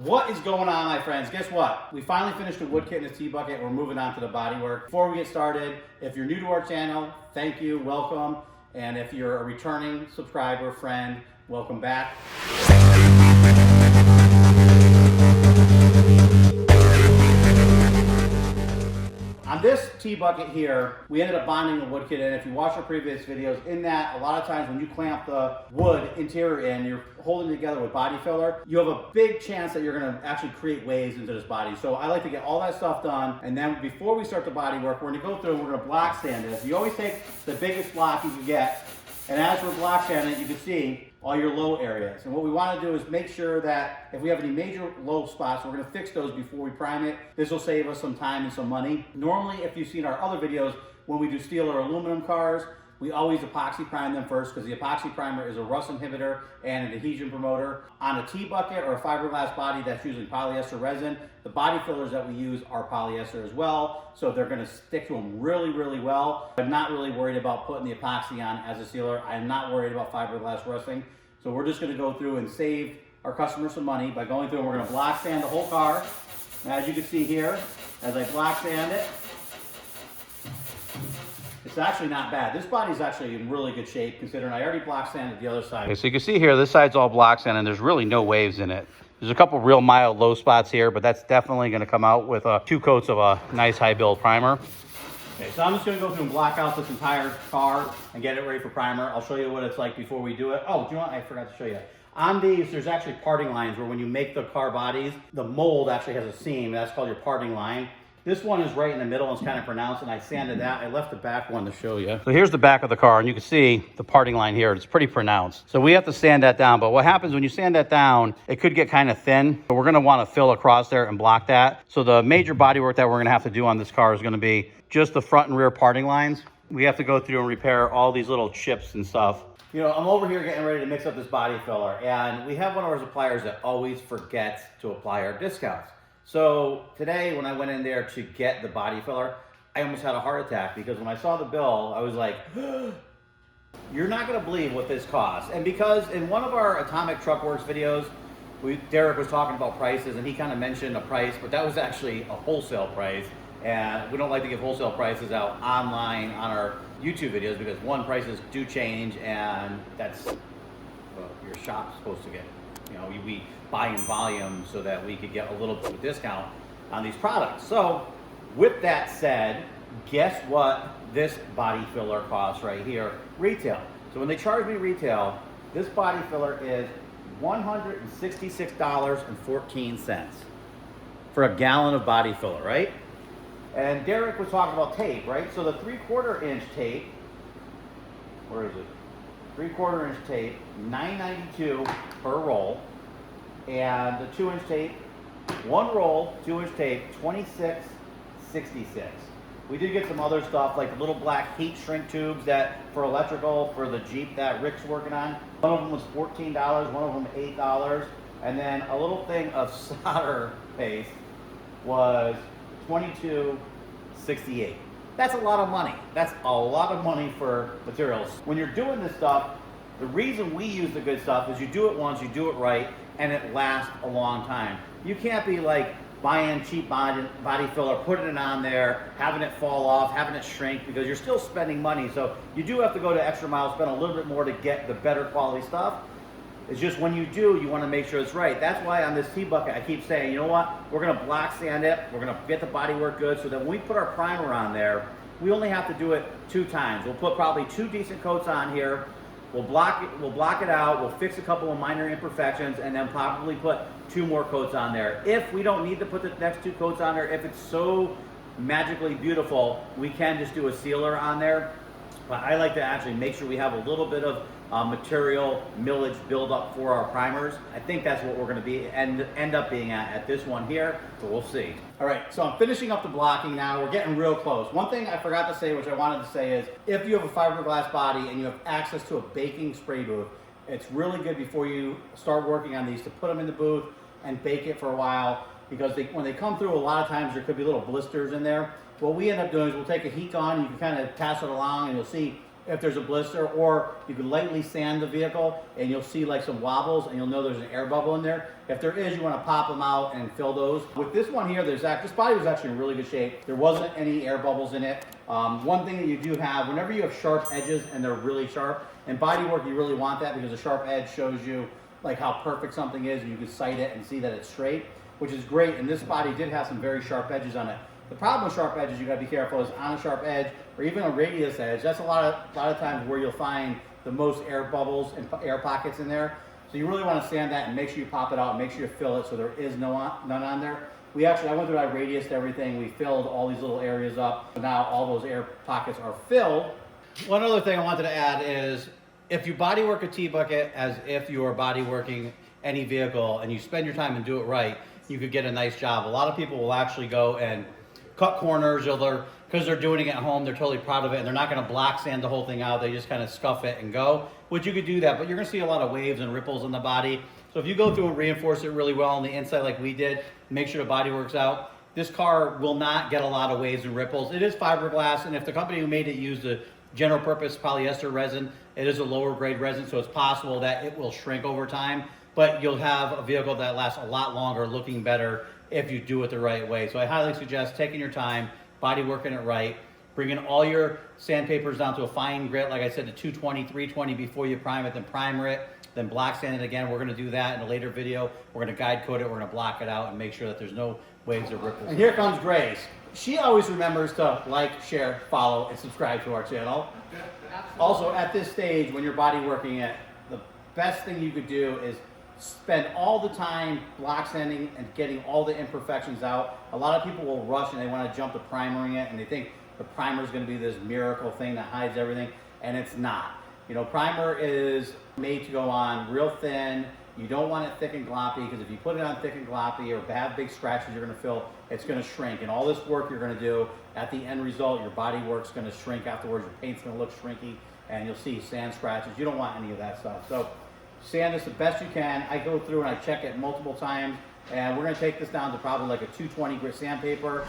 What is going on, my friends? Guess what? We finally finished the wood kit and the T-bucket. We're moving on to the bodywork. Before we get started, if you're new to our channel, thank you, welcome. And if you're a returning subscriber, friend, welcome back. On this T-bucket here, we ended up bonding the wood kit in. If you watch our previous videos, in that, a lot of times when you clamp the wood interior in, you're holding it together with body filler, you have a big chance that you're gonna actually create waves into this body. So I like to get all that stuff done, and then before we start the body work, we're gonna go through and we're gonna block sand this. You always take the biggest block you can get, and as we're block sanding it, you can see all your low areas. And what we want to do is make sure that if we have any major low spots, we're going to fix those before we prime it. This will save us some time and some money. Normally, if you've seen our other videos, when we do steel or aluminum cars, we always epoxy prime them first because the epoxy primer is a rust inhibitor and an adhesion promoter. On a T-bucket or a fiberglass body, that's usually polyester resin. The body fillers that we use are polyester as well, so they're going to stick to them really, really well. I'm not really worried about putting the epoxy on as a sealer. I'm not worried about fiberglass rusting. So we're just going to go through and save our customers some money by going through and we're going to block sand the whole car. And as you can see here, as I block sand it, it's actually not bad. This body's actually in really good shape considering I already block sanded the other side. Okay, so you can see here, this side's all block sand and there's really no waves in it. There's a couple real mild low spots here, but that's definitely going to come out with 2 coats of a nice high build primer. Okay, so I'm just going to go through and block out this entire car and get it ready for primer. I'll show you what it's like before we do it. Oh, do you know what? I forgot to show you. On these, there's actually parting lines where when you make the car bodies, the mold actually has a seam. That's called your parting line. This one is right in the middle and it's kind of pronounced, and I sanded that. I left the back one to show you. So here's the back of the car, and you can see the parting line here. It's pretty pronounced. So we have to sand that down, but what happens when you sand that down, it could get kind of thin. So we're gonna wanna fill across there and block that. So the major body work that we're gonna have to do on this car is gonna be just the front and rear parting lines. We have to go through and repair all these little chips and stuff. You know, I'm over here getting ready to mix up this body filler, and we have one of our suppliers that always forgets to apply our discounts. So today when I went in there to get the body filler, I almost had a heart attack because when I saw the bill, I was like, you're not gonna believe what this costs. And because in one of our Atomic Autoworks videos, Derek was talking about prices and he kind of mentioned a price, but that was actually a wholesale price. And we don't like to give wholesale prices out online on our YouTube videos because one, prices do change, and that's what your shop's supposed to get. You know, we buy in volume so that we could get a little bit of discount on these products. So with that said, guess what this body filler costs right here, retail. So when they charge me retail, this body filler is $166.14 for a gallon of body filler, right? And Derek was talking about tape, right? So the 3/4 inch tape, where is it? 3/4 inch tape, $9.92 per roll. And the 2 inch tape, 1 roll, 2 inch tape, $26.66. We did get some other stuff like the little black heat shrink tubes that for electrical for the Jeep that Rick's working on. One of them was $14, one of them $8. And then a little thing of solder paste was $22.68. That's a lot of money. That's a lot of money for materials. When you're doing this stuff, the reason we use the good stuff is you do it once, you do it right, and it lasts a long time. You can't be like buying cheap body filler, putting it on there, having it fall off, having it shrink, because you're still spending money. So you do have to go to extra mile, spend a little bit more to get the better quality stuff. It's just when you do, you want to make sure it's right. That's why on this T-bucket, I keep saying, you know what? We're going to block sand it. We're going to get the body work good so that when we put our primer on there, we only have to do it 2 times. We'll put probably 2 decent coats on here. We'll block it out. We'll fix a couple of minor imperfections and then probably put 2 more coats on there. If we don't need to put the next 2 coats on there, if it's so magically beautiful, we can just do a sealer on there. But I like to actually make sure we have a little bit of material millage buildup for our primers. I think that's what we're going to be end up being at this one here, so we'll see. All right, so I'm finishing up the blocking now. We're getting real close. One thing I forgot to say, which I wanted to say, is if you have a fiberglass body and you have access to a baking spray booth, it's really good before you start working on these to put them in the booth and bake it for a while, because when they come through, a lot of times there could be little blisters in there. What we end up doing is we'll take a heat gun, you can kind of pass it along, and you'll see if there's a blister, or you can lightly sand the vehicle and you'll see like some wobbles and you'll know there's an air bubble in there. If there is, you want to pop them out and fill those. With this one here, this body was actually in really good shape. There wasn't any air bubbles in it. One thing that you do have, whenever you have sharp edges and they're really sharp, and bodywork you really want that because a sharp edge shows you like how perfect something is, and you can sight it and see that it's straight, which is great. And this body did have some very sharp edges on it. The problem with sharp edges, you gotta be careful, is on a sharp edge or even a radius edge, that's a lot of times where you'll find the most air bubbles and air pockets in there. So you really wanna sand that and make sure you pop it out and make sure you fill it so there is none on there. I went through that radius to everything. We filled all these little areas up. So now all those air pockets are filled. One other thing I wanted to add is if you bodywork a T-bucket as if you are bodyworking any vehicle and you spend your time and do it right, you could get a nice job. A lot of people will actually go and cut corners, or because they're doing it at home, they're totally proud of it, and they're not going to block sand the whole thing out. They just kind of scuff it and go, which you could do that, but you're going to see a lot of waves and ripples in the body. So if you go through and reinforce it really well on the inside like we did, make sure the body works out, this car will not get a lot of waves and ripples. It is fiberglass, and if the company who made it used the general purpose polyester resin, it is a lower grade resin, so it's possible that it will shrink over time, but you'll have a vehicle that lasts a lot longer, looking better if you do it the right way. So I highly suggest taking your time, body working it right, bringing all your sandpapers down to a fine grit, like I said, to 220, 320 before you prime it, then primer it, then block sand it again. We're gonna do that in a later video. We're gonna guide coat it, we're gonna block it out and make sure that there's no waves or ripples. And here comes Grace. She always remembers to like, share, follow, and subscribe to our channel. Also, at this stage, when you're body working it, the best thing you could do is spend all the time block sanding and getting all the imperfections out. A lot of people will rush and they want to jump to primering it, and they think the primer is going to be this miracle thing that hides everything, and it's not. You know, primer is made to go on real thin. You don't want it thick and gloppy, because if you put it on thick and gloppy or have big scratches you're going to fill, it's going to shrink. And all this work you're going to do, at the end result, your body work's going to shrink afterwards. Your paint's going to look shrinky, and you'll see sand scratches. You don't want any of that stuff. So sand this the best you can. I go through and I check it multiple times, and we're going to take this down to probably like a 220 grit sandpaper.